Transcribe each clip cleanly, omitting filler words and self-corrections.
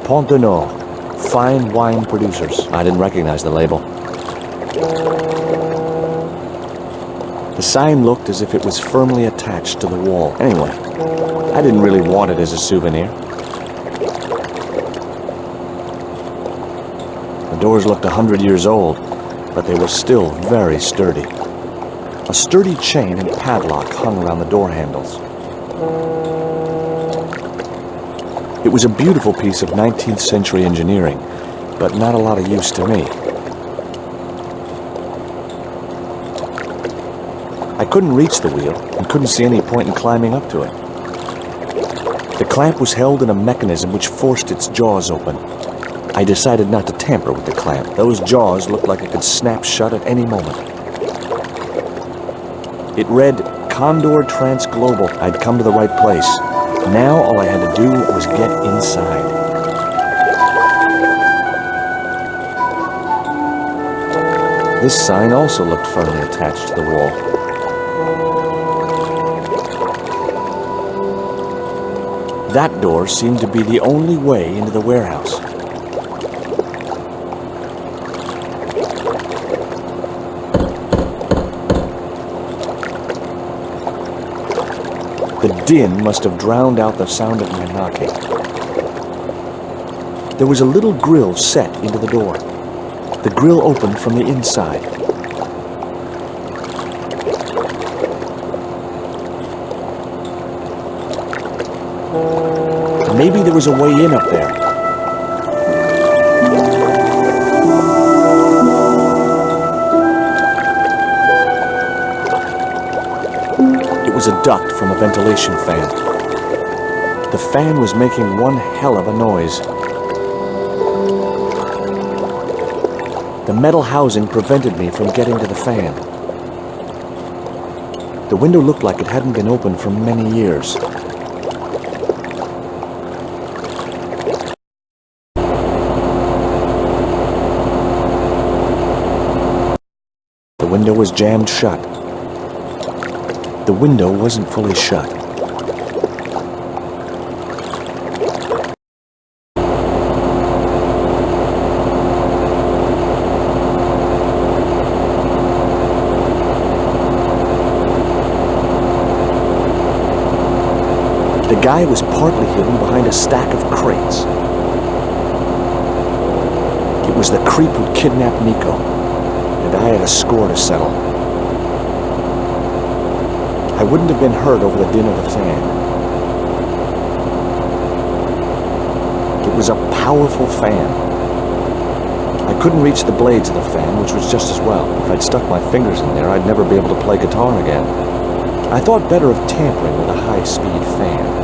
Pontenot, fine wine producers. I didn't recognize the label. The sign looked as if it was firmly attached to the wall. Anyway, I didn't really want it as a souvenir. The doors looked 100 years old, but they were still very sturdy. A sturdy chain and padlock hung around the door handles. It was a beautiful piece of 19th century engineering, but not a lot of use to me. I couldn't reach the wheel and couldn't see any point in climbing up to it. The clamp was held in a mechanism which forced its jaws open. I decided not to tamper with the clamp. Those jaws looked like it could snap shut at any moment. It read Condor Transglobal. I'd come to the right place. Now all I had to do was get inside. This sign also looked firmly attached to the wall. That door seemed to be the only way into the warehouse. The din must have drowned out the sound of my knocking. There was a little grill set into the door. The grill opened from the inside. Maybe there was a way in up there. It was a duct from a ventilation fan. The fan was making one hell of a noise. The metal housing prevented me from getting to the fan. The window looked like it hadn't been opened for many years. The window was jammed shut. The window wasn't fully shut. The guy was partly hidden behind a stack of crates. It was the creep who'd kidnapped Nico, and I had a score to settle. I wouldn't have been hurt over the din of the fan. It was a powerful fan. I couldn't reach the blades of the fan, which was just as well. If I'd stuck my fingers in there, I'd never be able to play guitar again. I thought better of tampering with a high-speed fan.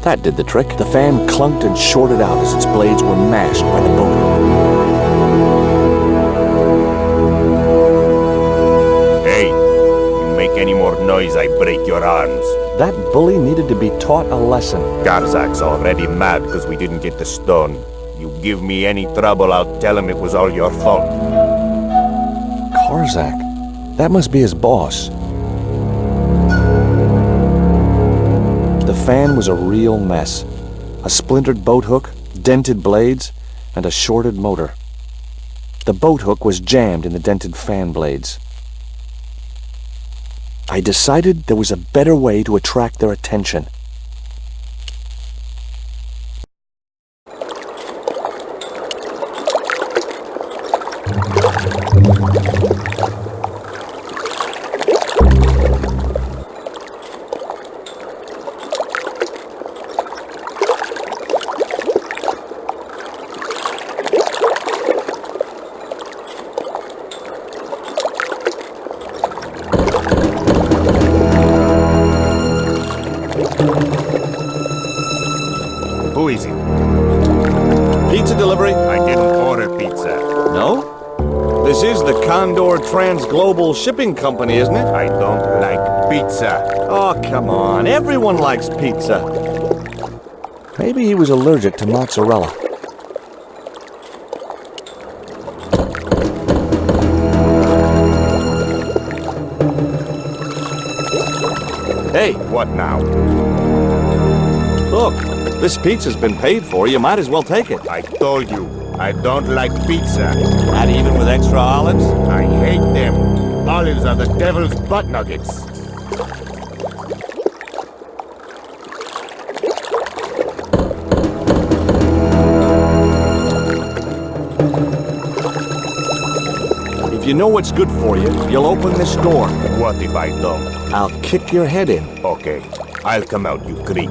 That did the trick. The fan clunked and shorted out as its blades were mashed by the boat hook. Hey, you make any more noise, I break your arms. That bully needed to be taught a lesson. Garzak's already mad because we didn't get the stone. You give me any trouble, I'll tell him it was all your fault. Karzak? That must be his boss. The fan was a real mess. A splintered boat hook, dented blades, and a shorted motor. The boat hook was jammed in the dented fan blades. I decided there was a better way to attract their attention. Who is it? Pizza delivery? I didn't order pizza. No? This is the Condor Transglobal Shipping Company, isn't it? I don't like pizza. Oh, come on. Everyone likes pizza. Maybe he was allergic to mozzarella. Hey, What now? look, this pizza's been paid for. You might as well take it. I told you, I don't like pizza. Not even with extra olives? I hate them. Olives are the devil's butt nuggets. If you know what's good for you, you'll open this door. What if I don't? I'll kick your head in. Okay, I'll come out, you creep.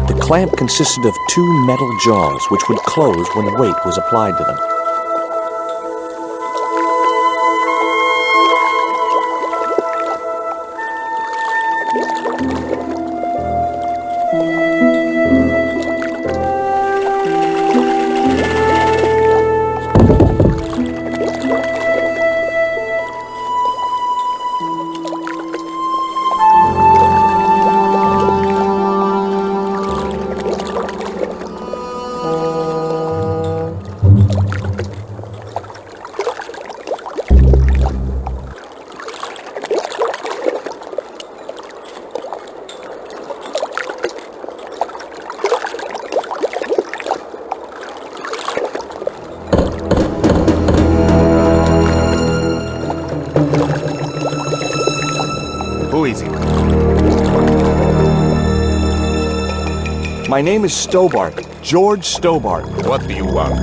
The clamp consisted of two metal jaws which would close when weight was applied to them. Who is it? My name is Stobart, George Stobart. What do you want?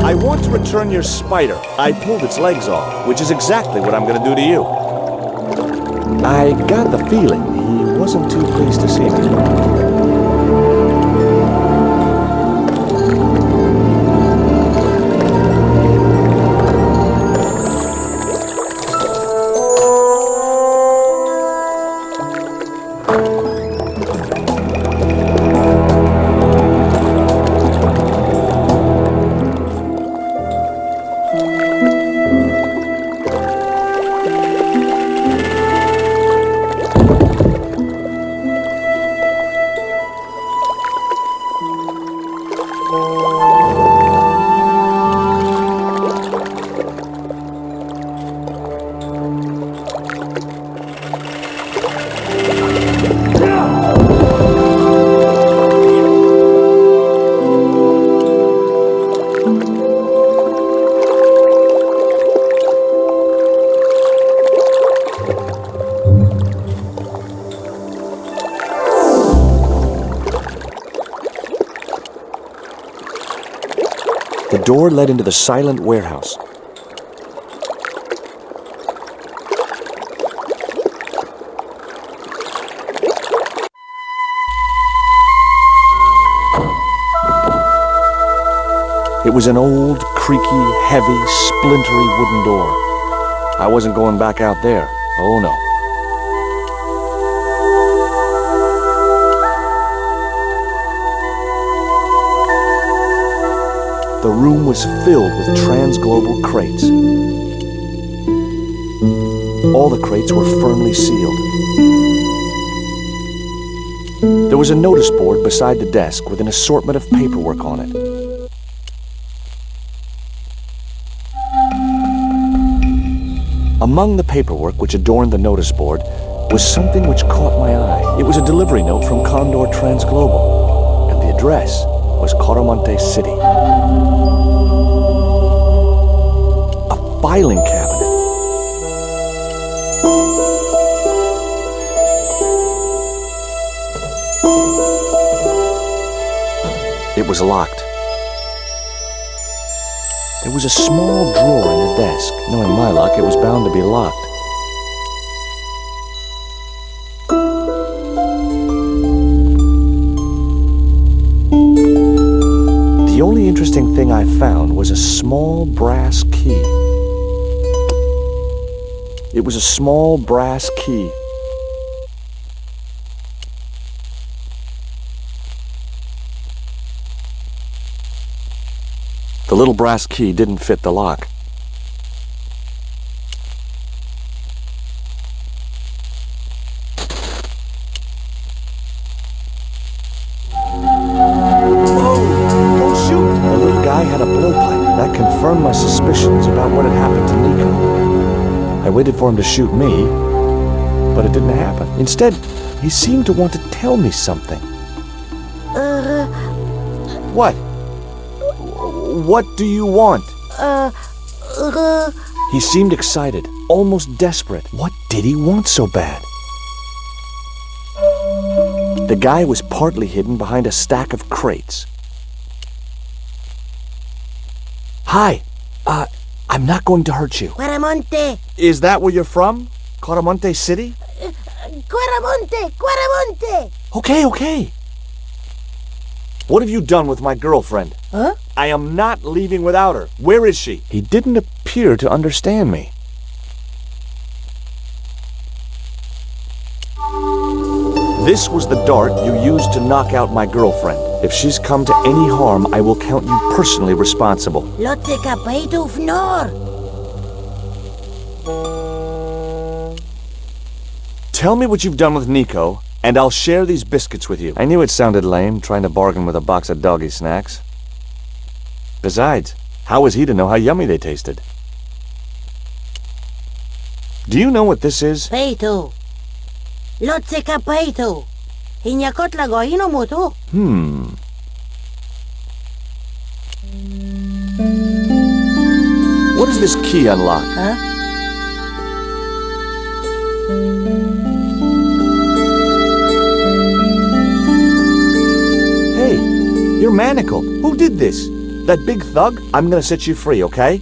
I want to return your spider. I pulled its legs off, which is exactly what I'm going to do to you. I got the feeling he wasn't too pleased to see me. The door led into the silent warehouse. It was an old, creaky, heavy, splintery wooden door. I wasn't going back out there. Oh no. The room was filled with transglobal crates. All the crates were firmly sealed. There was a notice board beside the desk with an assortment of paperwork on it. Among the paperwork which adorned the notice board was something which caught my eye. It was a delivery note from Condor Transglobal, and the address was Quaramonte City. A filing cabinet. It was locked. There was a small drawer in the desk. Knowing my luck, it was bound to be locked. The only interesting thing I found was a small brass key. It was a small brass key. The little brass key didn't fit the lock. I had a blowpipe. That confirmed my suspicions about what had happened to Nico. I waited for him to shoot me, but it didn't happen. Instead, he seemed to want to tell me something. What? What do you want? He seemed excited, almost desperate. What did he want so bad? The guy was partly hidden behind a stack of crates. Hi, I'm not going to hurt you. Quaramonte! Is that where you're from? Quaramonte City? Quaramonte! Okay. What have you done with my girlfriend? Huh? I am not leaving without her. Where is she? He didn't appear to understand me. This was the dart you used to knock out my girlfriend. If she's come to any harm, I will count you personally responsible. Lotte kapaitu fnor! Tell me what you've done with Nico, and I'll share these biscuits with you. I knew it sounded lame, trying to bargain with a box of doggy snacks. Besides, how was he to know how yummy they tasted? Do you know what this is? Peitu! Lotte kapaitu! Hinyakot lagoino mutu! What does this key unlock? Huh? Hey, you're manacled. Who did this? That big thug? I'm gonna set you free, okay?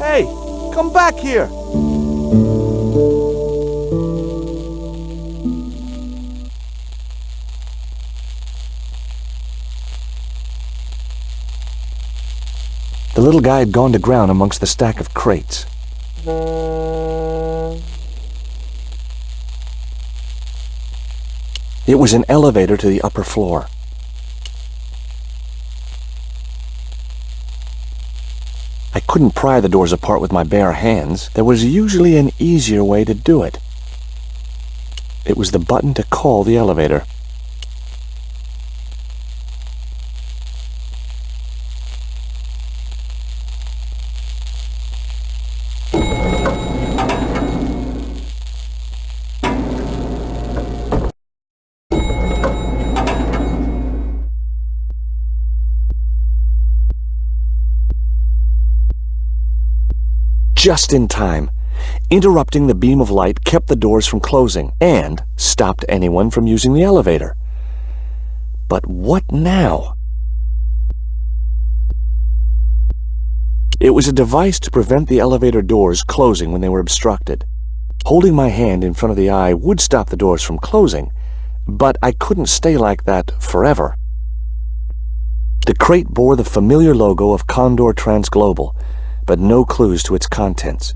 Hey, come back here! The little guy had gone to ground amongst the stack of crates. It was an elevator to the upper floor. I couldn't pry the doors apart with my bare hands. There was usually an easier way to do it. It was the button to call the elevator. Just in time. Interrupting the beam of light kept the doors from closing and stopped anyone from using the elevator. But what now? It was a device to prevent the elevator doors closing when they were obstructed. Holding my hand in front of the eye would stop the doors from closing, but I couldn't stay like that forever. The crate bore the familiar logo of Condor Transglobal, but no clues to its contents.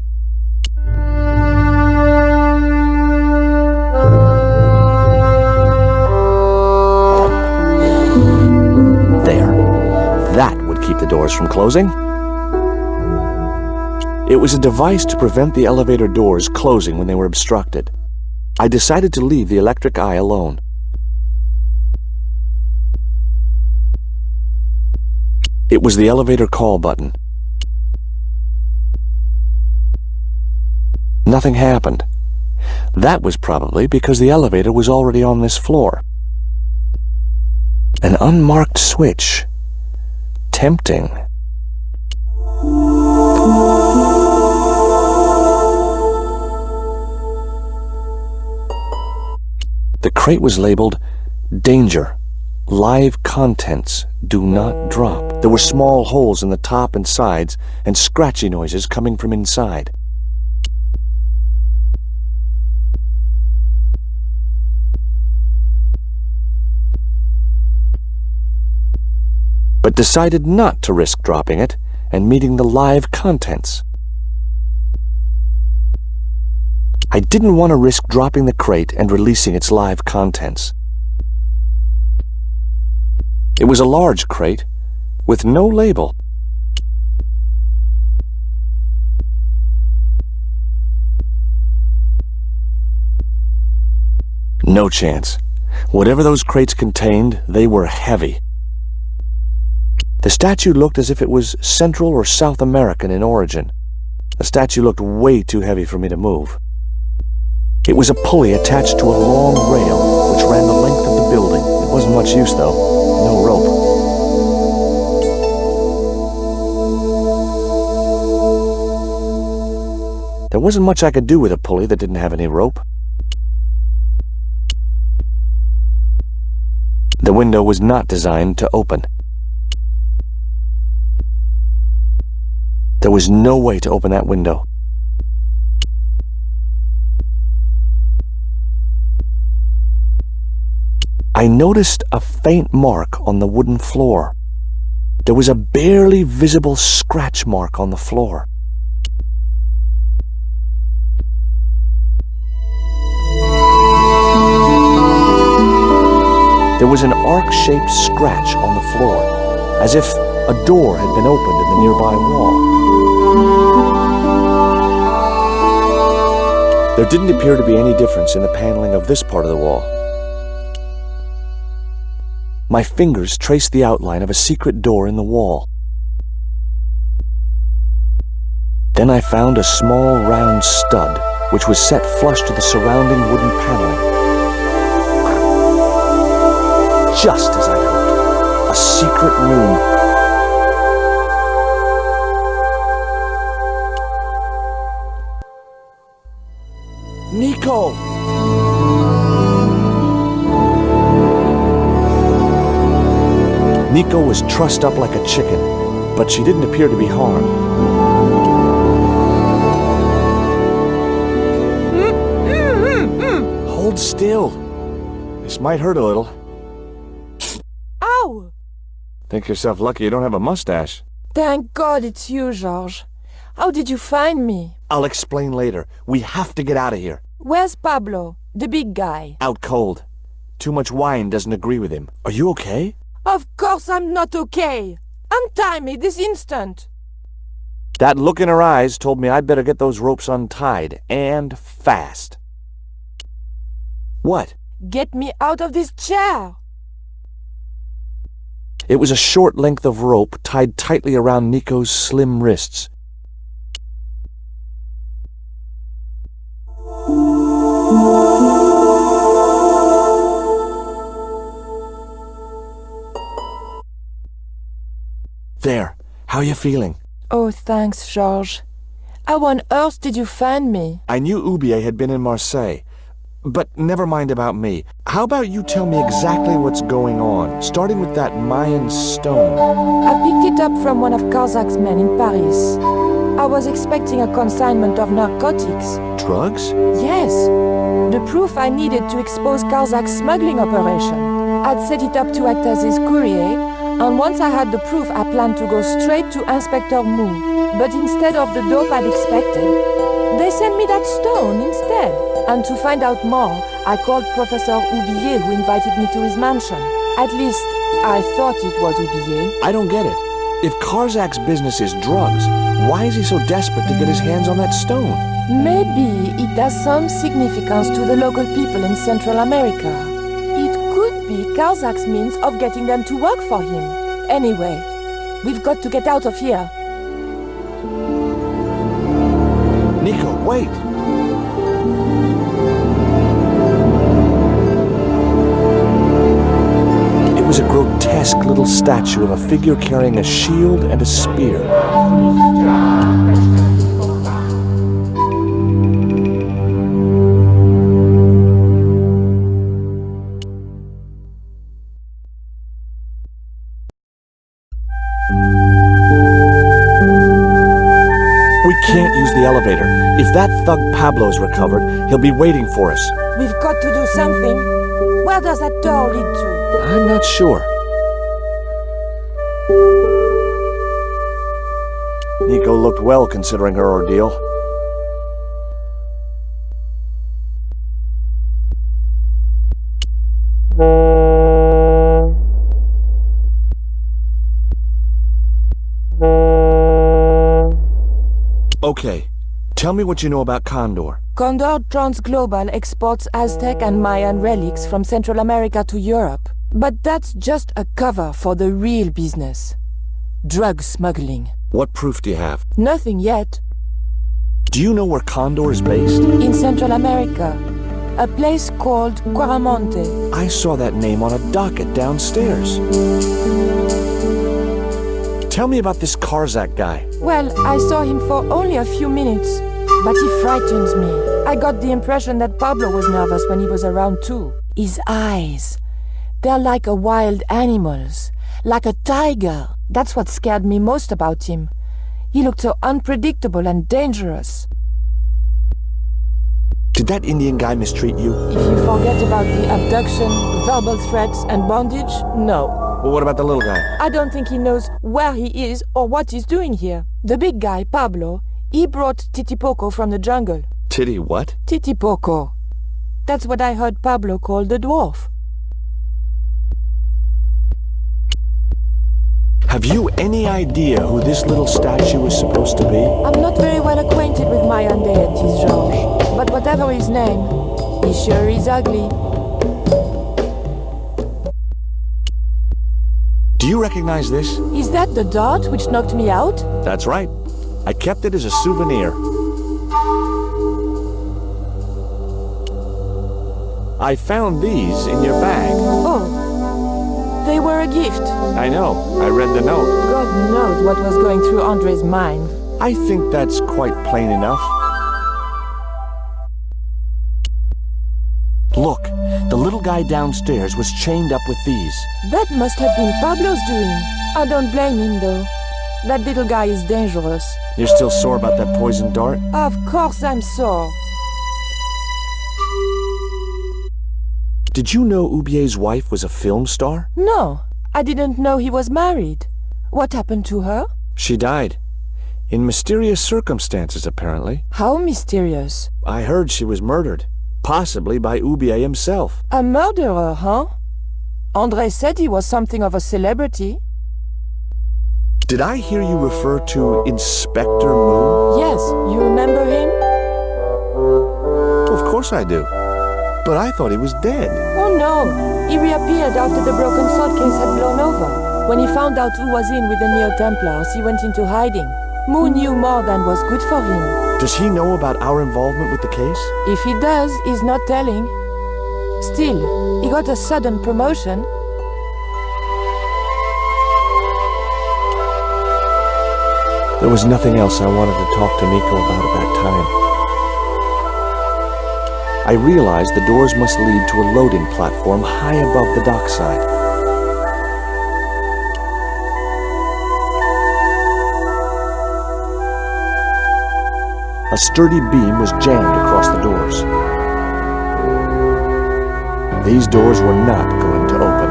There. That would keep the doors from closing. It was a device to prevent the elevator doors closing when they were obstructed. I decided to leave the electric eye alone. It was the elevator call button. Nothing happened. That was probably because the elevator was already on this floor. An unmarked switch. Tempting. The crate was labeled, "Danger. Live contents. Do not drop." There were small holes in the top and sides and scratchy noises coming from inside. But decided not to risk dropping it and meeting the live contents. I didn't want to risk dropping the crate and releasing its live contents. It was a large crate, with no label. No chance. Whatever those crates contained, they were heavy. The statue looked as if it was Central or South American in origin. The statue looked way too heavy for me to move. It was a pulley attached to a long rail which ran the length of the building. It wasn't much use, though. No rope. There wasn't much I could do with a pulley that didn't have any rope. The window was not designed to open. There was no way to open that window. I noticed a faint mark on the wooden floor. There was a barely visible scratch mark on the floor. There was an arc-shaped scratch on the floor, as if a door had been opened in the nearby wall. There didn't appear to be any difference in the paneling of this part of the wall. My fingers traced the outline of a secret door in the wall. Then I found a small round stud, which was set flush to the surrounding wooden paneling. Just as I'd hoped, a secret room. Nico! Nico was trussed up like a chicken, but she didn't appear to be harmed. Hold still. This might hurt a little. Ow! Think yourself lucky you don't have a mustache. Thank God it's you, Georges. How did you find me? I'll explain later. We have to get out of here. Where's Pablo, the big guy? Out cold. Too much wine doesn't agree with him. Are you okay? Of course I'm not okay. Untie me this instant. That look in her eyes told me I'd better get those ropes untied, and fast. What? Get me out of this chair. It was a short length of rope tied tightly around Nico's slim wrists. There. How are you feeling? Oh, thanks, Georges. How on earth did you find me? I knew Oubier had been in Marseilles. But never mind about me. How about you tell me exactly what's going on, starting with that Mayan stone? I picked it up from one of Carzak's men in Paris. I was expecting a consignment of narcotics. Drugs? Yes. The proof I needed to expose Carzak's smuggling operation. I'd set it up to act as his courier, and once I had the proof, I planned to go straight to Inspector Mou. But instead of the dope I'd expected, they sent me that stone instead. And to find out more, I called Professor Oubier, who invited me to his mansion. At least, I thought it was Oubier. I don't get it. If Carzak's business is drugs, why is he so desperate to get his hands on that stone? Maybe it has some significance to the local people in Central America. It could be Carzak's means of getting them to work for him. Anyway, we've got to get out of here. Nico, wait! It was a grotesque little statue of a figure carrying a shield and a spear. We can't use the elevator. If that thug Pablo's recovered, he'll be waiting for us. We've got to do something. Where does that door lead to? I'm not sure. Nico looked well considering her ordeal. Okay. Tell me what you know about Condor. Condor Transglobal exports Aztec and Mayan relics from Central America to Europe. But that's just a cover for the real business. Drug smuggling. What proof do you have? Nothing yet. Do you know where Condor is based? In Central America. A place called Quaramonte. I saw that name on a docket downstairs. Tell me about this Karzak guy. Well, I saw him for only a few minutes, but he frightens me. I got the impression that Pablo was nervous when he was around too. His eyes, they're like a wild animal's, like a tiger. That's what scared me most about him. He looked so unpredictable and dangerous. Did that Indian guy mistreat you? If you forget about the abduction, verbal threats, and bondage, no. Well, what about the little guy? I don't think he knows where he is or what he's doing here. The big guy, Pablo, he brought Titipoco from the jungle. Titty what? Titipoco. That's what I heard Pablo call the dwarf. Have you any idea who this little statue is supposed to be? I'm not very well acquainted with Mayan deities, Georges. But whatever his name, he sure is ugly. Do you recognize this? Is that the dart which knocked me out? That's right. I kept it as a souvenir. I found these in your bag. Oh, they were a gift. I know. I read the note. God knows what was going through Andre's mind. I think that's quite plain enough. Look, the little guy downstairs was chained up with these. That must have been Pablo's doing. I don't blame him, though. That little guy is dangerous. You're still sore about that poison dart? Of course I'm sore. Did you know Oubier's wife was a film star? No, I didn't know he was married. What happened to her? She died. In mysterious circumstances, apparently. How mysterious? I heard she was murdered. Possibly by Oubier himself. A murderer, huh? Andre said he was something of a celebrity. Did I hear you refer to Inspector Moon? Yes, you remember him? Of course I do. But I thought he was dead. Oh no, he reappeared after the broken sword case had blown over. When he found out who was in with the Neo-Templars, he went into hiding. Moon knew more than was good for him. Does he know about our involvement with the case? If he does, he's not telling. Still, he got a sudden promotion. There was nothing else I wanted to talk to Nico about at that time. I realized the doors must lead to a loading platform high above the dockside. A sturdy beam was jammed across the doors. These doors were not going to open.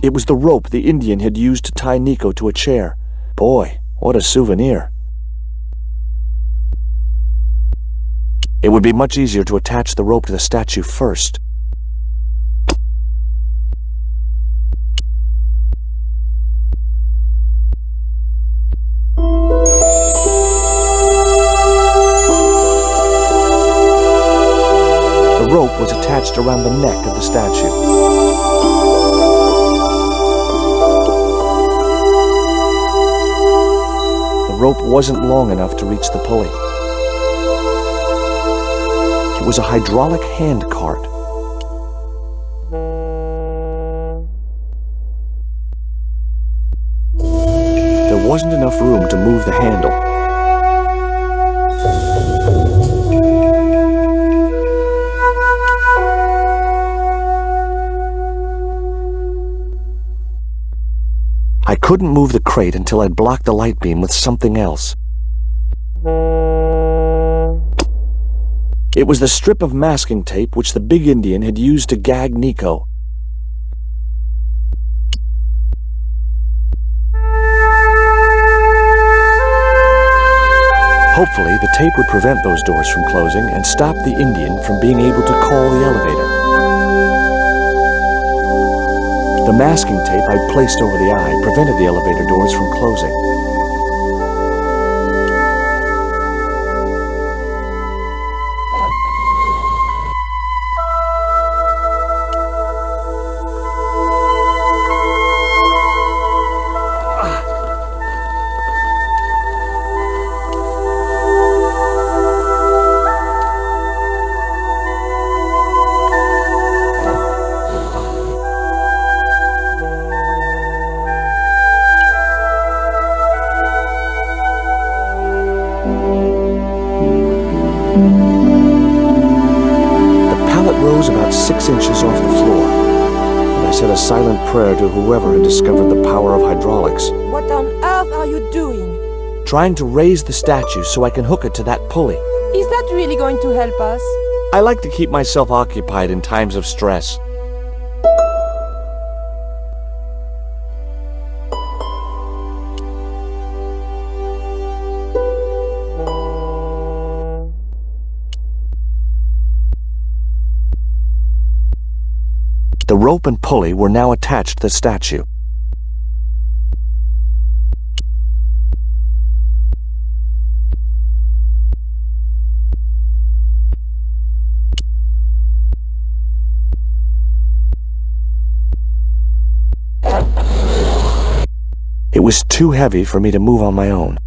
It was the rope the Indian had used to tie Nico to a chair. Boy, what a souvenir. It would be much easier to attach the rope to the statue first. The rope was attached around the neck of the statue. The rope wasn't long enough to reach the pulley. It was a hydraulic hand cart. There wasn't enough room to move the handle. I couldn't move the crate until I'd blocked the light beam with something else. It was the strip of masking tape which the big Indian had used to gag Nico. Hopefully, the tape would prevent those doors from closing and stop the Indian from being able to call the elevator. The masking tape I'd placed over the eye prevented the elevator doors from closing. About 6 inches off the floor, and I said a silent prayer to whoever had discovered the power of hydraulics. What on earth are you doing? Trying to raise the statue so I can hook it to that pulley. Is that really going to help us? I like to keep myself occupied in times of stress. The rope and pulley were now attached to the statue. It was too heavy for me to move on my own.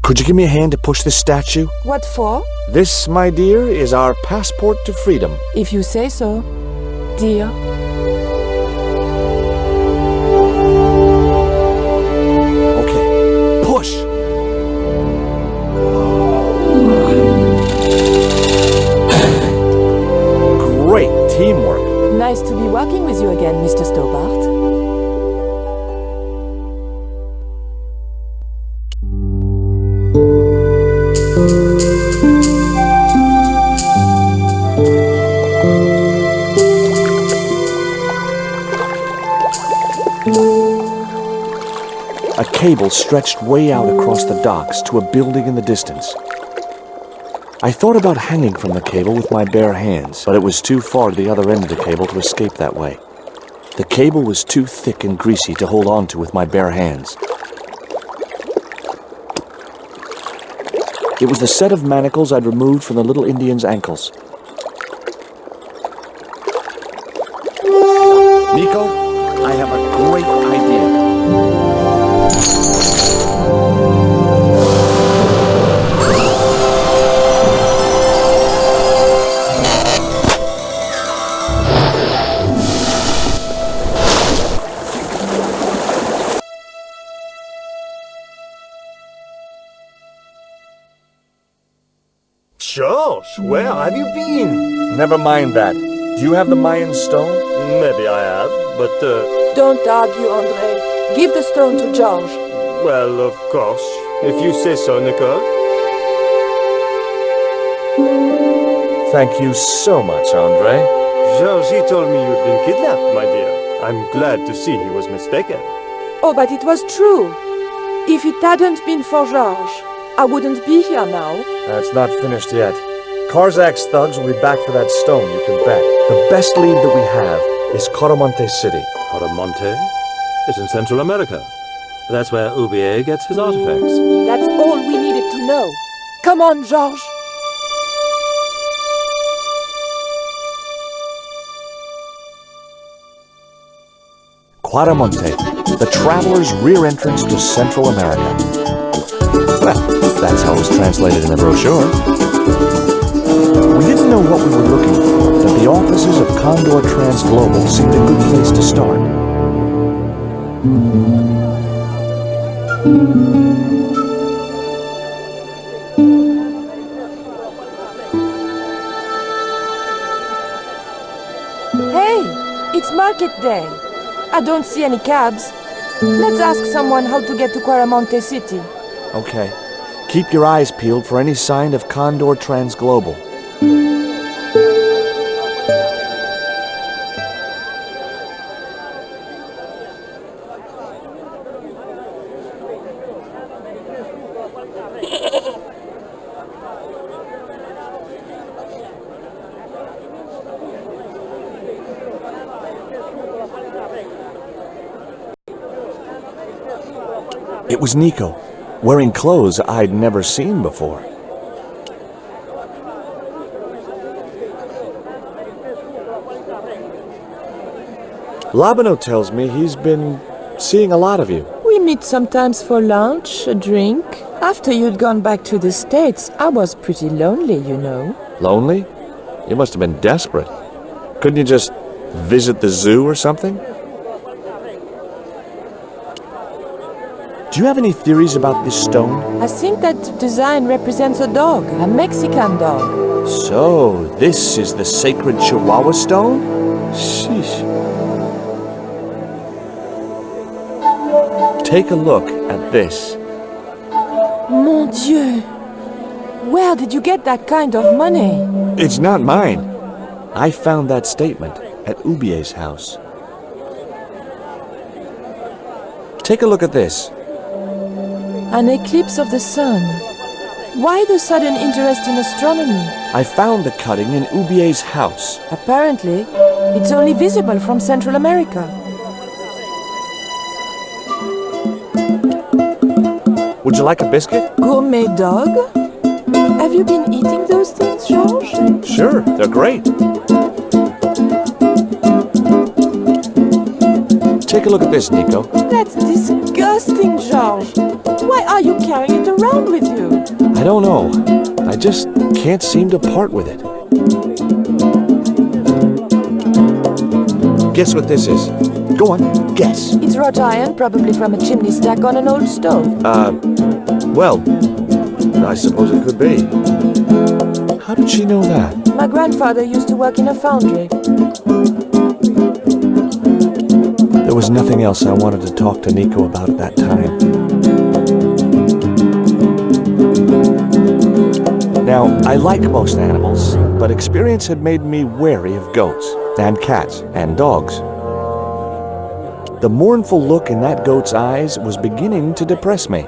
Could you give me a hand to push this statue? What for? This, my dear, is our passport to freedom. If you say so, dear. Okay, push! Great teamwork. Nice to be working with you again, Mr. Stobart. A cable stretched way out across the docks to a building in the distance. I thought about hanging from the cable with my bare hands, but it was too far to the other end of the cable to escape that way. The cable was too thick and greasy to hold on to with my bare hands. It was the set of manacles I'd removed from the little Indian's ankles. Nico, I have a great idea. George, where have you been? Never mind that. Do you have the Mayan stone? Maybe I have, but, Don't argue, André. Give the stone to George. well, of course. If you say so, Nicole. Thank you so much, Andre. Georgie told me you'd been kidnapped, my dear. I'm glad to see he was mistaken. Oh, but it was true. If it hadn't been for George, I wouldn't be here now. It's not finished yet. Karzak's thugs will be back for that stone, you can bet. The best lead that we have is Quaramonte City. Quaramonte is in Central America. That's where Oubier gets his artifacts. That's all we needed to know. Come on, George. Quaramonte, the traveler's rear entrance to Central America. Well, that's how it was translated in the brochure. We didn't know what we were looking for, but the offices of Condor Trans Global seemed a good place to start. Hey, it's market day. I don't see any cabs. Let's ask someone how to get to Quaramonte City. Okay. Keep your eyes peeled for any sign of Condor Trans Global. It was Nico, wearing clothes I'd never seen before. Lobineau tells me he's been seeing a lot of you. We meet sometimes for lunch, a drink. After you'd gone back to the States, I was pretty lonely, you know. Lonely? You must have been desperate. Couldn't you just visit the zoo or something? Do you have any theories about this stone? I think that design represents a dog, a Mexican dog. So, this is the sacred Chihuahua stone? Sheesh. Take a look at this. Mon Dieu! Where did you get that kind of money? It's not mine. I found that statement at Oubier's house. Take a look at this. An eclipse of the sun. Why the sudden interest in astronomy? I found the cutting in Oubier's house. Apparently, it's only visible from Central America. Would you like a biscuit? Gourmet dog? Have you been eating those things, Georges? Sure, they're great. Take a look at this, Nico. That's disgusting, Georges. Why are you carrying it around with you? I don't know. I just can't seem to part with it. Guess what this is? Go on, guess. It's wrought iron, probably from a chimney stack on an old stove. Well, I suppose it could be. How did she know that? My grandfather used to work in a foundry. There was nothing else I wanted to talk to Nico about at that time. Now, I like most animals, but experience had made me wary of goats, and cats, and dogs. The mournful look in that goat's eyes was beginning to depress me.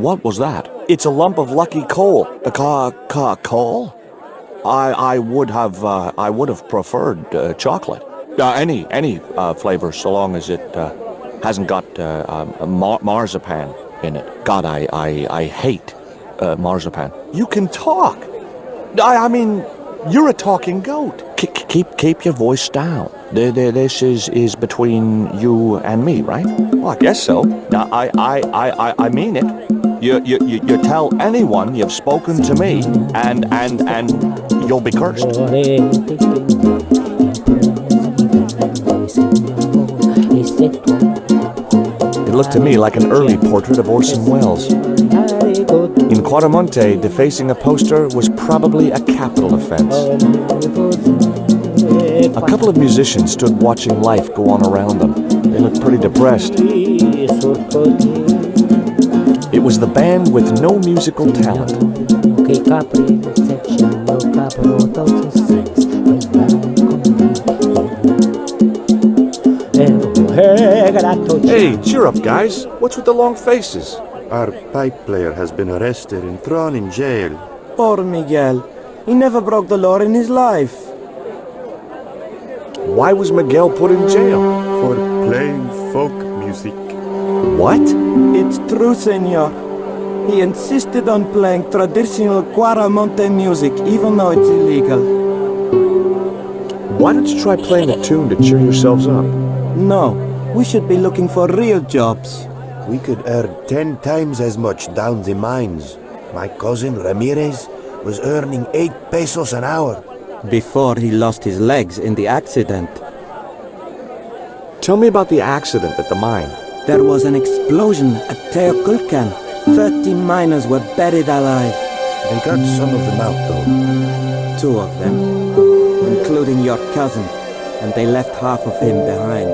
What was that? It's a lump of lucky coal. Coal? I would have preferred chocolate. Any flavor, so long as it hasn't got marzipan in it. God, I hate marzipan. You can talk. I mean, you're a talking goat. Keep your voice down. This is between you and me, right? Well, I guess so. Now, I mean it. You tell anyone you've spoken to me, and you'll be cursed. It looked to me like an early portrait of Orson Welles. In Quaramonte, defacing a poster was probably a capital offense. A couple of musicians stood watching life go on around them. They looked pretty depressed. It was the band with no musical talent. Hey, cheer up, guys. What's with the long faces? Our pipe player has been arrested and thrown in jail. Poor Miguel. He never broke the law in his life. Why was Miguel put in jail? For playing folk music. What? It's true, senor. He insisted on playing traditional Quaramonte music, even though it's illegal. Why don't you try playing a tune to cheer yourselves up? No, we should be looking for real jobs. We could earn 10 times as much down the mines. My cousin Ramirez was earning 8 pesos an hour. Before he lost his legs in the accident. Tell me about the accident at the mine. There was an explosion at Tezcatlipoca. 30 miners were buried alive. They got some of them out, though. 2 of them, including your cousin, and they left half of him behind.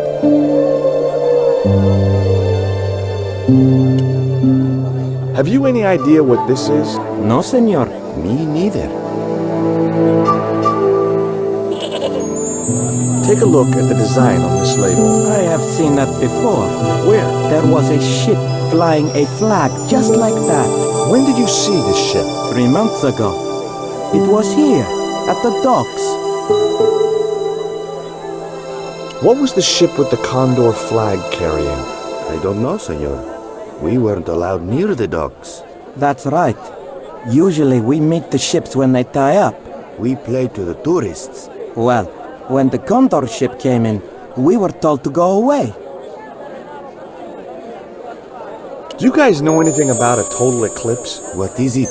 Have you any idea what this is? No, senor. Me neither. Take a look at the design on this label. I have seen that before. Where? There was a ship flying a flag just like that. When did you see this ship? 3 months ago. It was here, at the docks. What was the ship with the Condor flag carrying? I don't know, senor. We weren't allowed near the docks. That's right. Usually we meet the ships when they tie up. We played to the tourists. Well, when the Condor ship came in, we were told to go away. Do you guys know anything about a total eclipse? What is it?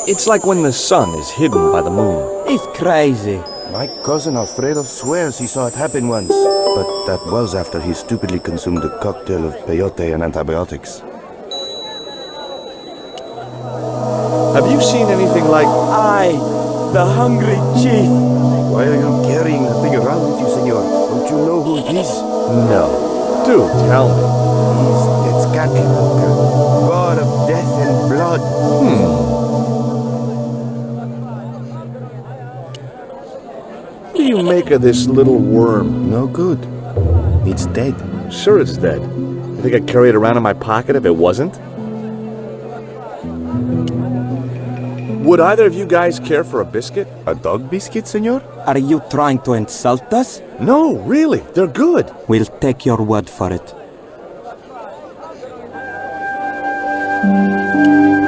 It's like when the sun is hidden by the moon. It's crazy. My cousin Alfredo swears he saw it happen once. But that was after he stupidly consumed a cocktail of peyote and antibiotics. Have you seen anything like... I, the hungry chief. Why are you carrying the thing around with you, senor? Don't you know who it is? No. Do tell me. He's Tezcatlipoca, god of death and blood. What do you make of this little worm? No good. It's dead. Sure it's dead. You think I'd carry it around in my pocket if it wasn't? Would either of you guys care for a biscuit? A dog biscuit, senor? Are you trying to insult us? No, really. They're good. We'll take your word for it.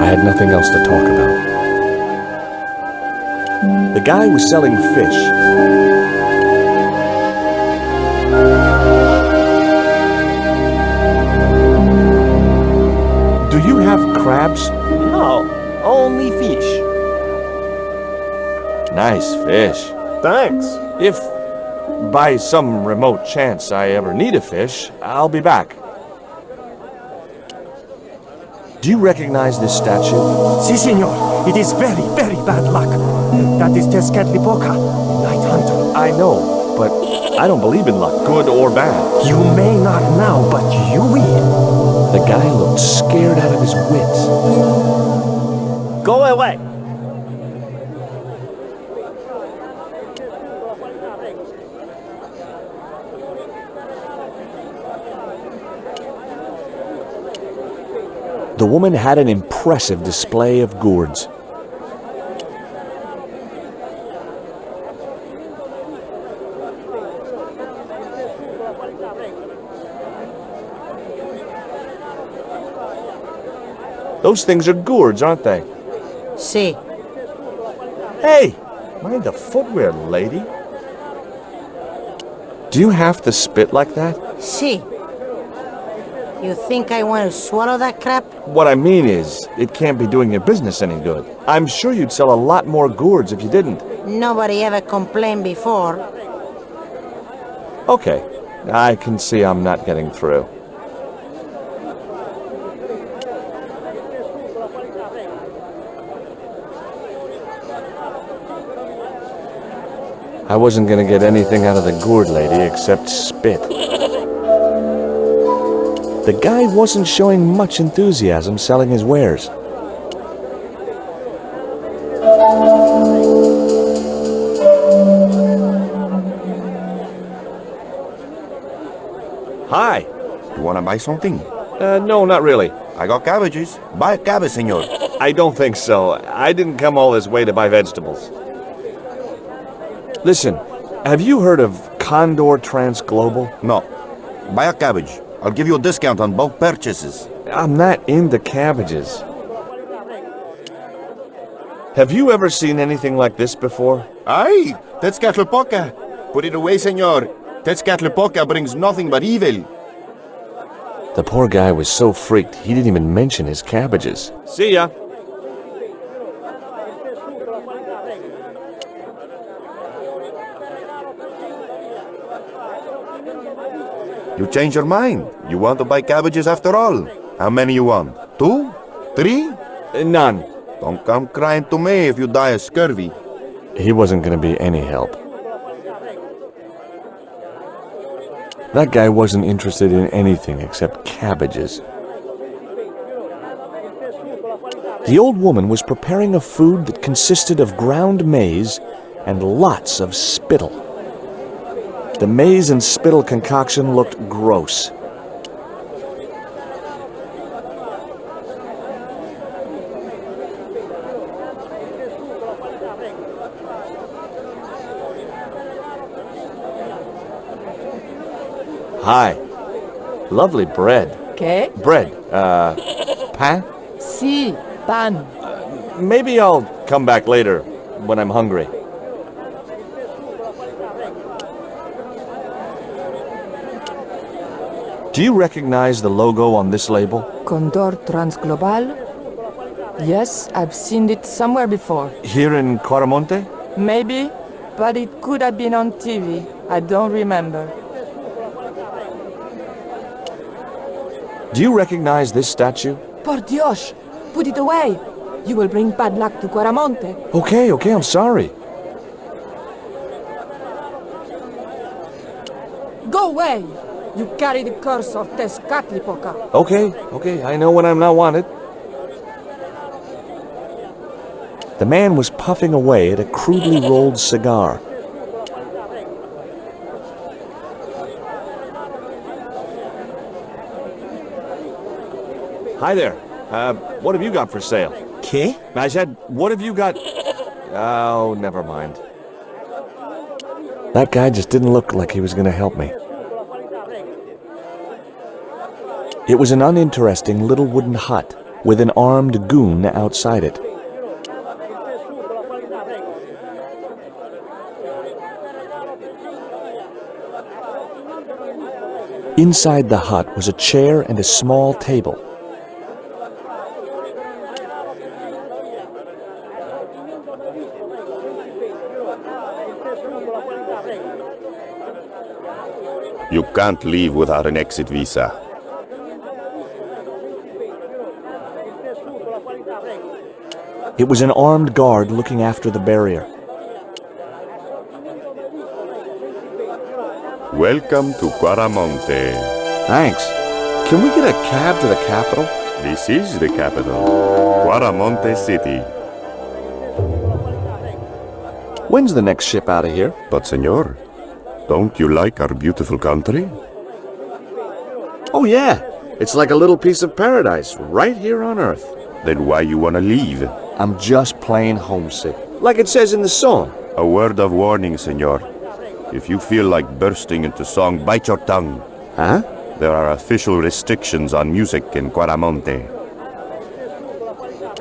I had nothing else to talk about. The guy was selling fish. Do you have crabs? No, only fish. Nice fish. Thanks. If, by some remote chance, I ever need a fish, I'll be back. Do you recognize this statue? Si, senor. It is very, very bad luck. That is Tezcatlipoca, Night Hunter. I know, but I don't believe in luck, good or bad. You may not now, but you will. The guy looked scared out of his wits. Go away. The woman had an impressive display of gourds. Those things are gourds, aren't they? Si. Hey! Mind the footwear, lady. Do you have to spit like that? Si. You think I want to swallow that crap? What I mean is, it can't be doing your business any good. I'm sure you'd sell a lot more gourds if you didn't. Nobody ever complained before. Okay, I can see I'm not getting through. I wasn't gonna get anything out of the gourd lady except spit. The guy wasn't showing much enthusiasm selling his wares. Hi. You wanna buy something? No, not really. I got cabbages. Buy a cabbage, senor. I don't think so. I didn't come all this way to buy vegetables. Listen, have you heard of Condor Transglobal? No. Buy a cabbage. I'll give you a discount on bulk purchases. I'm not into cabbages. Have you ever seen anything like this before? Aye, Tezcatlipoca. Put it away, senor. Tezcatlipoca brings nothing but evil. The poor guy was so freaked, he didn't even mention his cabbages. See ya. You change your mind. You want to buy cabbages after all. How many you want? 2? 3? None. Don't come crying to me if you die of scurvy. He wasn't going to be any help. That guy wasn't interested in anything except cabbages. The old woman was preparing a food that consisted of ground maize and lots of spittle. The maize and spittle concoction looked gross. Hi. Lovely bread. ¿Qué? Bread. Pain? Sí, pan. Maybe I'll come back later when I'm hungry. Do you recognize the logo on this label? Condor Transglobal? Yes, I've seen it somewhere before. Here in Quaramonte? Maybe, but it could have been on TV. I don't remember. Do you recognize this statue? Por Dios! Put it away! You will bring bad luck to Quaramonte. Okay, I'm sorry. Go away! You carry the curse of Tezcatlipoca. Okay, I know when I'm not wanted. The man was puffing away at a crudely rolled cigar. Hi there. What have you got for sale? ¿Qué? I said, what have you got? Oh, never mind. That guy just didn't look like he was going to help me. It was an uninteresting little wooden hut with an armed goon outside it. Inside the hut was a chair and a small table. You can't leave without an exit visa. It was an armed guard looking after the barrier. Welcome to Quaramonte. Thanks. Can we get a cab to the capital? This is the capital, Quaramonte City. When's the next ship out of here? But senor, don't you like our beautiful country? Oh yeah, it's like a little piece of paradise right here on Earth. Then why you wanna leave? I'm just plain homesick. Like it says in the song. A word of warning, senor. If you feel like bursting into song, bite your tongue. Huh? There are official restrictions on music in Quaramonte.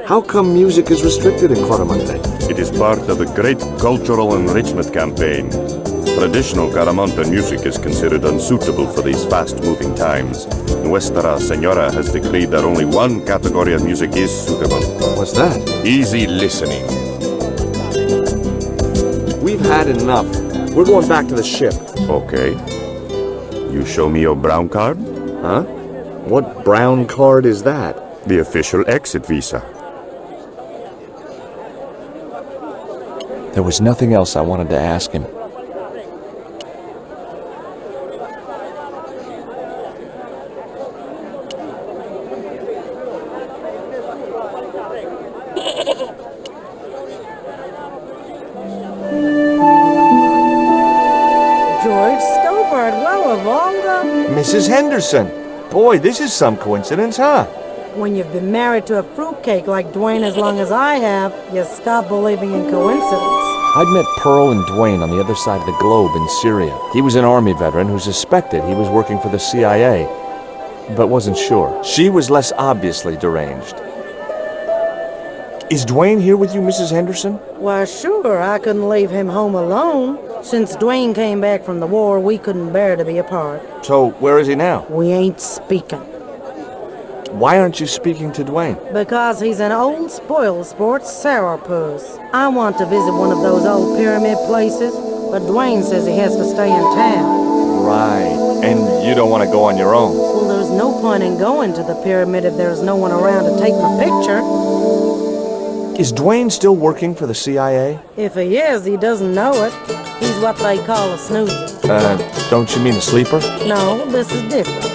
How come music is restricted in Quaramonte? It is part of a great cultural enrichment campaign. Traditional Quaramonte music is considered unsuitable for these fast-moving times. Nuestra Señora has decreed that only one category of music is suitable. What's that? Easy listening. We've had enough. We're going back to the ship. Okay. You show me your brown card? Huh? What brown card is that? The official exit visa. There was nothing else I wanted to ask him. Mrs. Henderson! Boy, this is some coincidence, huh? When you've been married to a fruitcake like Duane as long as I have, you stop believing in coincidence. I'd met Pearl and Duane on the other side of the globe in Syria. He was an army veteran who suspected he was working for the CIA, but wasn't sure. She was less obviously deranged. Is Duane here with you, Mrs. Henderson? Why, sure, I couldn't leave him home alone. Since Duane came back from the war, we couldn't bear to be apart. So, where is he now? We ain't speaking. Why aren't you speaking to Duane? Because he's an old spoil sport sourpuss. I want to visit one of those old pyramid places, but Duane says he has to stay in town. Right. And you don't want to go on your own? Well, there's no point in going to the pyramid if there's no one around to take my picture. Is Duane still working for the CIA? If he is, he doesn't know it. He's what they call a snoozer. Don't you mean a sleeper? No, this is different.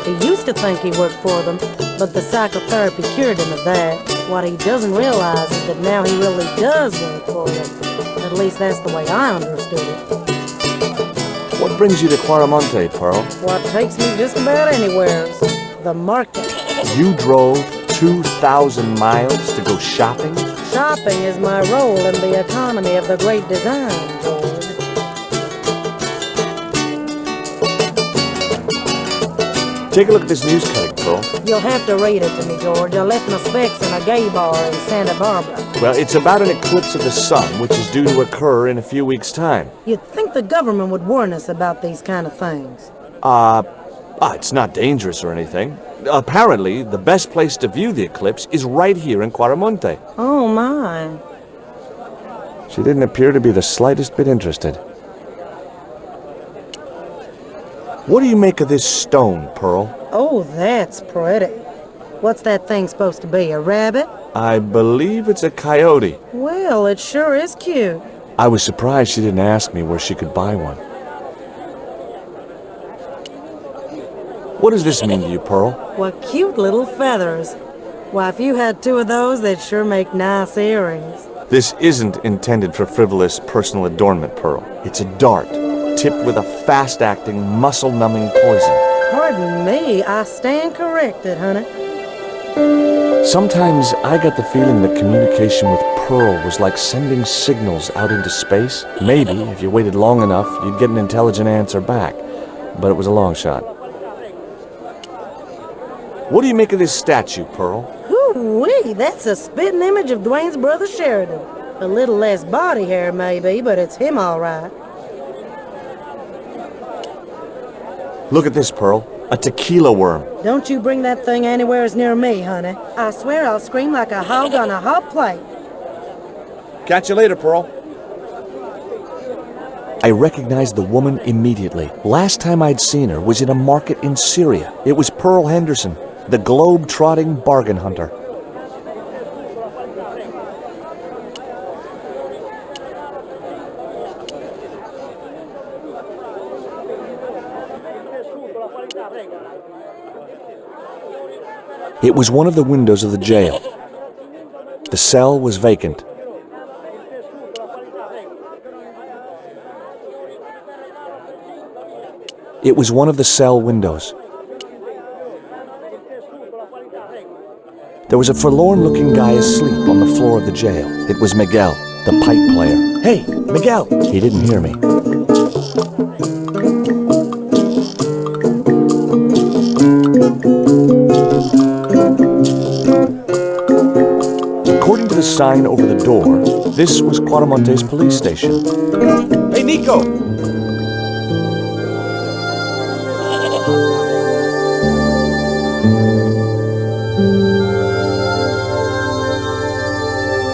He used to think he worked for them, but the psychotherapy cured him of that. What he doesn't realize is that now he really does work for them. At least that's the way I understood it. What brings you to Quaramonte, Pearl? What takes me just about anywhere? The market. You drove 2,000 miles to go shopping? Shopping is my role in the economy of the great design, George. Take a look at this news cutting, Pearl. You'll have to read it to me, George. I left my specs in a gay bar in Santa Barbara. Well, it's about an eclipse of the sun, which is due to occur in a few weeks' time. You'd think the government would warn us about these kind of things. It's not dangerous or anything. Apparently, the best place to view the eclipse is right here in Quaramonte. Oh, my. She didn't appear to be the slightest bit interested. What do you make of this stone, Pearl? Oh, that's pretty. What's that thing supposed to be, a rabbit? I believe it's a coyote. Well, it sure is cute. I was surprised she didn't ask me where she could buy one. What does this mean to you, Pearl? What cute little feathers. Why, if you had 2 of those, they'd sure make nice earrings. This isn't intended for frivolous personal adornment, Pearl. It's a dart, tipped with a fast-acting, muscle-numbing poison. Pardon me, I stand corrected, honey. Sometimes I got the feeling that communication with Pearl was like sending signals out into space. Maybe, if you waited long enough, you'd get an intelligent answer back. But it was a long shot. What do you make of this statue, Pearl? Hoo-wee, that's a spitting image of Duane's brother Sheridan. A little less body hair, maybe, but it's him all right. Look at this, Pearl. A tequila worm. Don't you bring that thing anywheres near me, honey. I swear I'll scream like a hog on a hot plate. Catch you later, Pearl. I recognized the woman immediately. Last time I'd seen her was in a market in Syria. It was Pearl Henderson, the globe-trotting bargain hunter. It was one of the windows of the jail. The cell was vacant. It was one of the cell windows. There was a forlorn-looking guy asleep on the floor of the jail. It was Miguel, the pipe player. Hey, Miguel! He didn't hear me. According to the sign over the door, this was Quaramonte's police station. Hey, Nico!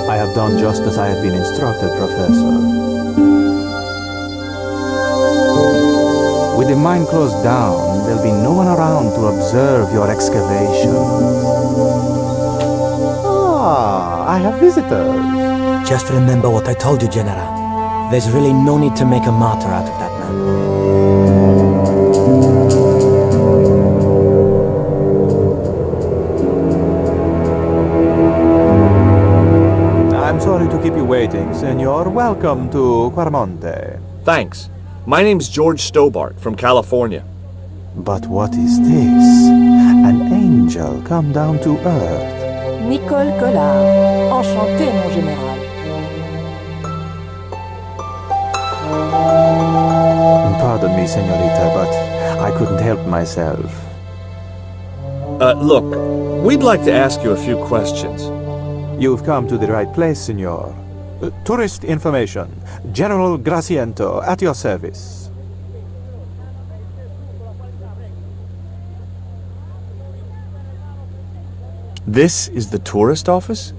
I have done just as I have been instructed, Professor. With the mine closed down, there'll be no one around to observe your excavation. I have visitors. Just remember what I told you, General. There's really no need to make a martyr out of that man. I'm sorry to keep you waiting, Senor. Welcome to Quaramonte. Thanks. My name's George Stobart from California. But what is this? An angel come down to earth. Nicole Collard. Enchanté, mon général. Pardon me, senorita, but I couldn't help myself. Look, we'd like to ask you a few questions. You've come to the right place, senor. Tourist information. General Graciento, at your service. This is the tourist office?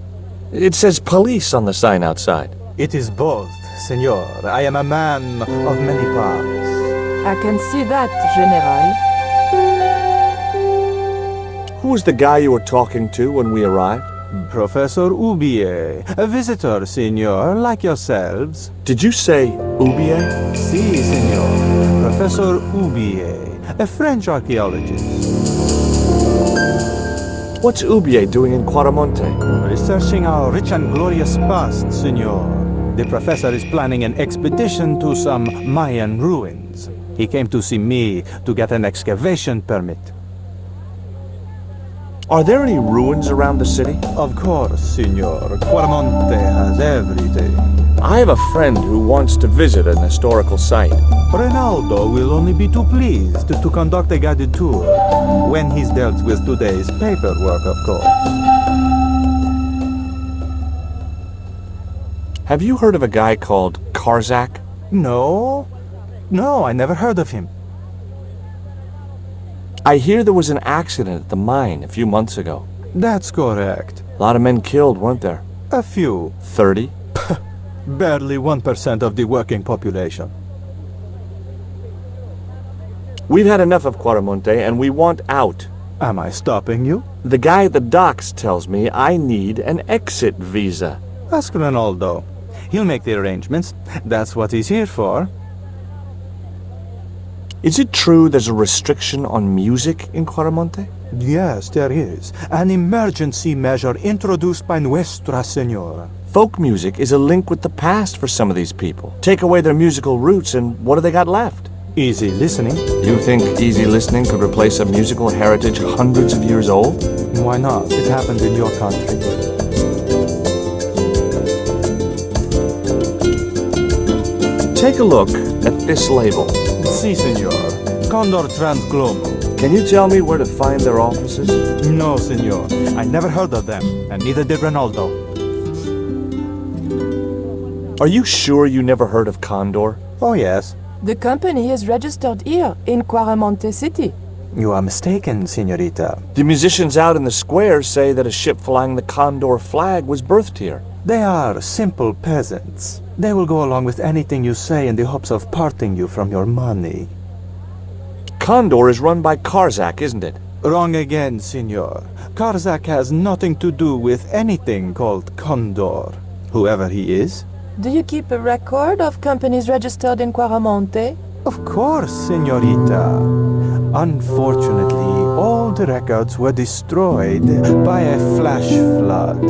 It says police on the sign outside. It is both, senor. I am a man of many parts. I can see that, General. Who was the guy you were talking to when we arrived? Professor Oubier, a visitor, senor, like yourselves. Did you say Oubier? Si, senor. Professor Oubier, a French archaeologist. What's Oubier doing in Quaramonte? Researching our rich and glorious past, senor. The professor is planning an expedition to some Mayan ruins. He came to see me to get an excavation permit. Are there any ruins around the city? Of course, Signor. Quaramonte has everything. I have a friend who wants to visit an historical site. Ronaldo will only be too pleased to conduct a guided tour, when he's dealt with today's paperwork, of course. Have you heard of a guy called Karzak? No, I never heard of him. I hear there was an accident at the mine a few months ago. That's correct. A lot of men killed, weren't there? A few. 30? Barely 1% of the working population. We've had enough of Quaramonte and we want out. Am I stopping you? The guy at the docks tells me I need an exit visa. Ask Ronaldo. He'll make the arrangements. That's what he's here for. Is it true there's a restriction on music in Quaramonte? Yes, there is. An emergency measure introduced by Nuestra Senora. Folk music is a link with the past for some of these people. Take away their musical roots and what do they got left? Easy listening. You think easy listening could replace a musical heritage hundreds of years old? Why not? It happened in your country. Take a look at this label. Si, senor. Condor Transglobo. Can you tell me where to find their offices? No, senor. I never heard of them, and neither did Ronaldo. Are you sure you never heard of Condor? Oh, yes. The company is registered here in Quaramonte City. You are mistaken, senorita. The musicians out in the square say that a ship flying the Condor flag was birthed here. They are simple peasants. They will go along with anything you say in the hopes of parting you from your money. Condor is run by Karzak, isn't it? Wrong again, senor. Karzak has nothing to do with anything called Condor, whoever he is. Do you keep a record of companies registered in Quaramonte? Of course, senorita. Unfortunately, all the records were destroyed by a flash flood.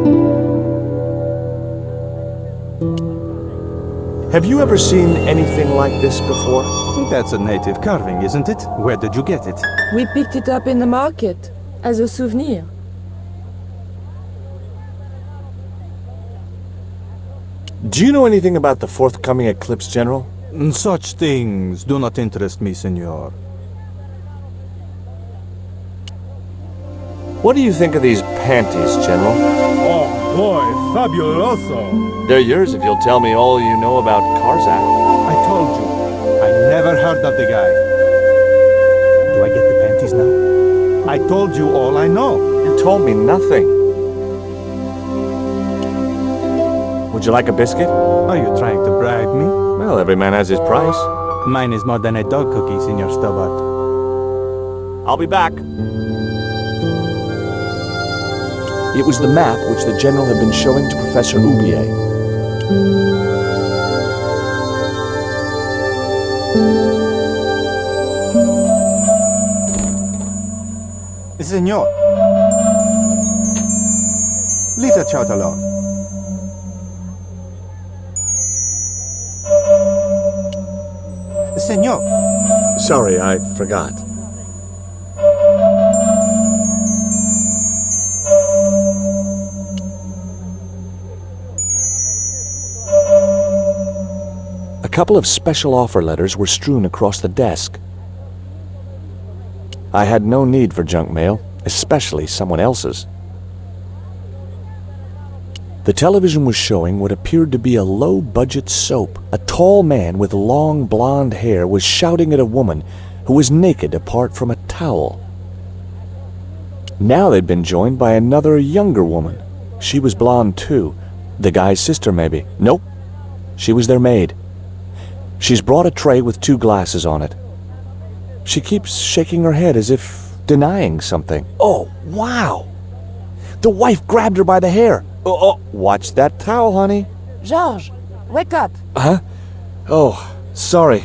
Have you ever seen anything like this before? That's a native carving, isn't it? Where did you get it? We picked it up in the market as a souvenir. Do you know anything about the forthcoming eclipse, General? Such things do not interest me, senor. What do you think of these panties, General? Oh boy, fabuloso! They're yours if you'll tell me all you know about Karzak. I told you, I never heard of the guy. Do I get the panties now? I told you all I know. You told me nothing. Would you like a biscuit? Are you trying to bribe me? Well, every man has his price. Mine is more than a dog cookie, Senor Stobart. I'll be back. It was the map which the General had been showing to Professor Oubier. Senor, leave the child alone. Senor. Sorry, I forgot. A couple of special offer letters were strewn across the desk. I had no need for junk mail, especially someone else's. The television was showing what appeared to be a low-budget soap. A tall man with long blonde hair was shouting at a woman who was naked apart from a towel. Now they'd been joined by another younger woman. She was blonde too. The guy's sister, maybe. Nope. She was their maid. She's brought a tray with 2 glasses on it. She keeps shaking her head as if denying something. Oh, wow! The wife grabbed her by the hair. Oh, watch that towel, honey. Georges, wake up! Huh? Oh, sorry.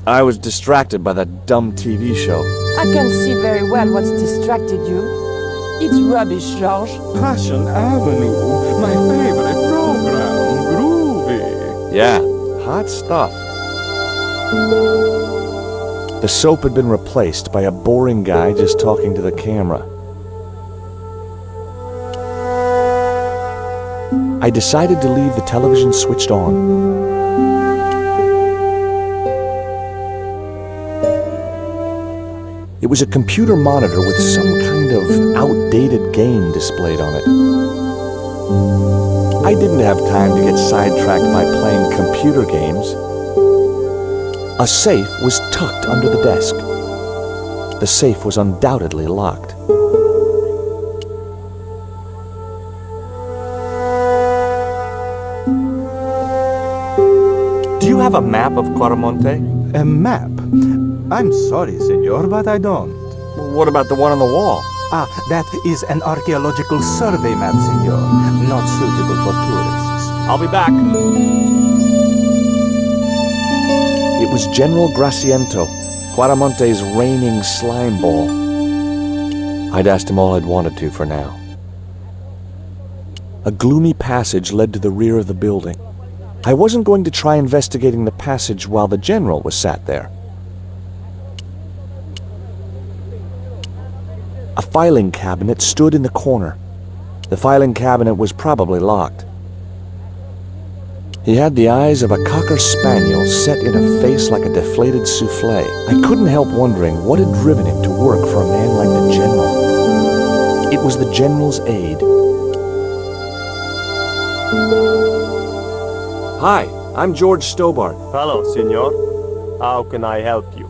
I was distracted by that dumb TV show. I can see very well what's distracted you. It's rubbish, Georges. Passion Avenue, my favorite program. Groovy. Yeah, hot stuff. The soap had been replaced by a boring guy just talking to the camera. I decided to leave the television switched on. It was a computer monitor with some kind of outdated game displayed on it. I didn't have time to get sidetracked by playing computer games. A safe was tucked under the desk. The safe was undoubtedly locked. Do you have a map of Quaramonte? A map? I'm sorry, senor, but I don't. What about the one on the wall? Ah, that is an archaeological survey map, senor. Not suitable for tourists. I'll be back. It was General Graciento, Quaramonte's reigning slime ball. I'd asked him all I'd wanted to for now. A gloomy passage led to the rear of the building. I wasn't going to try investigating the passage while the general was sat there. A filing cabinet stood in the corner. The filing cabinet was probably locked. He had the eyes of a cocker spaniel set in a face like a deflated souffle. I couldn't help wondering what had driven him to work for a man like the general. It was the general's aide. Hi, I'm George Stobart. Hello, senor. How can I help you?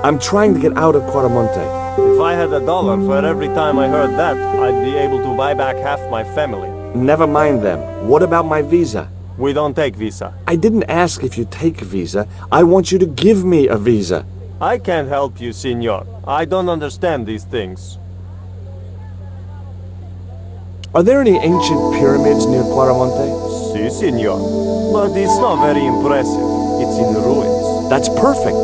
I'm trying to get out of Quaramonte. If I had $1 for every time I heard that, I'd be able to buy back half my family. Never mind them. What about my visa? We don't take visa. I didn't ask if you take a visa. I want you to give me a visa. I can't help you, senor. I don't understand these things. Are there any ancient pyramids near Quaramonte? Si, senor. But it's not very impressive. It's in ruins. That's perfect.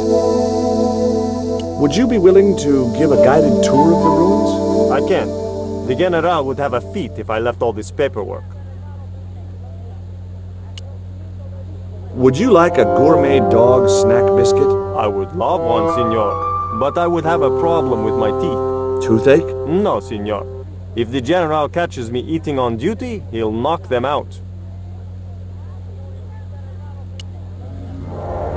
Would you be willing to give a guided tour of the ruins? I can't. The General would have a fit if I left all this paperwork. Would you like a gourmet dog snack biscuit? I would love one, senor. But I would have a problem with my teeth. Toothache? No, senor. If the General catches me eating on duty, he'll knock them out.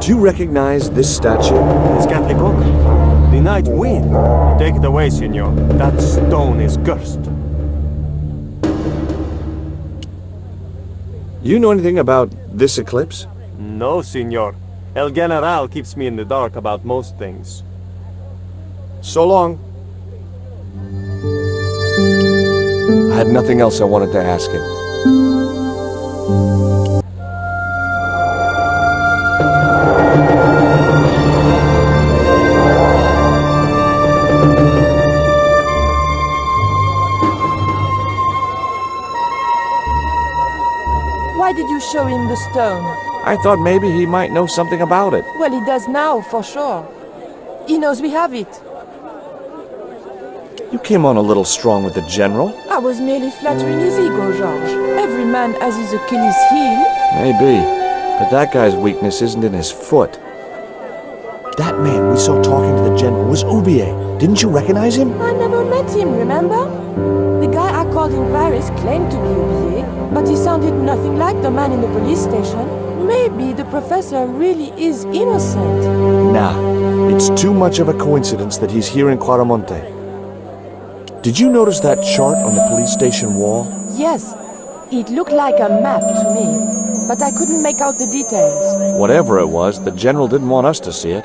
Do you recognize this statue? Tezcatlipoca. The night wind. Take it away, senor. That stone is cursed. You know anything about this eclipse? No, senor. El General keeps me in the dark about most things. So long. I had nothing else I wanted to ask him. Why did you show him the stone? I thought maybe he might know something about it. Well, he does now, for sure. He knows we have it. You came on a little strong with the general. I was merely flattering his ego, Georges. Every man has his Achilles heel. Maybe. But that guy's weakness isn't in his foot. That man we saw talking to the general was Oubier. Didn't you recognize him? I never met him, remember? The guy I called in Paris claimed to be Oubier, but he sounded nothing like the man in the police station. Maybe the professor really is innocent. Nah, it's too much of a coincidence that he's here in Quaramonte. Did you notice that chart on the police station wall? Yes, it looked like a map to me, but I couldn't make out the details. Whatever it was, the general didn't want us to see it.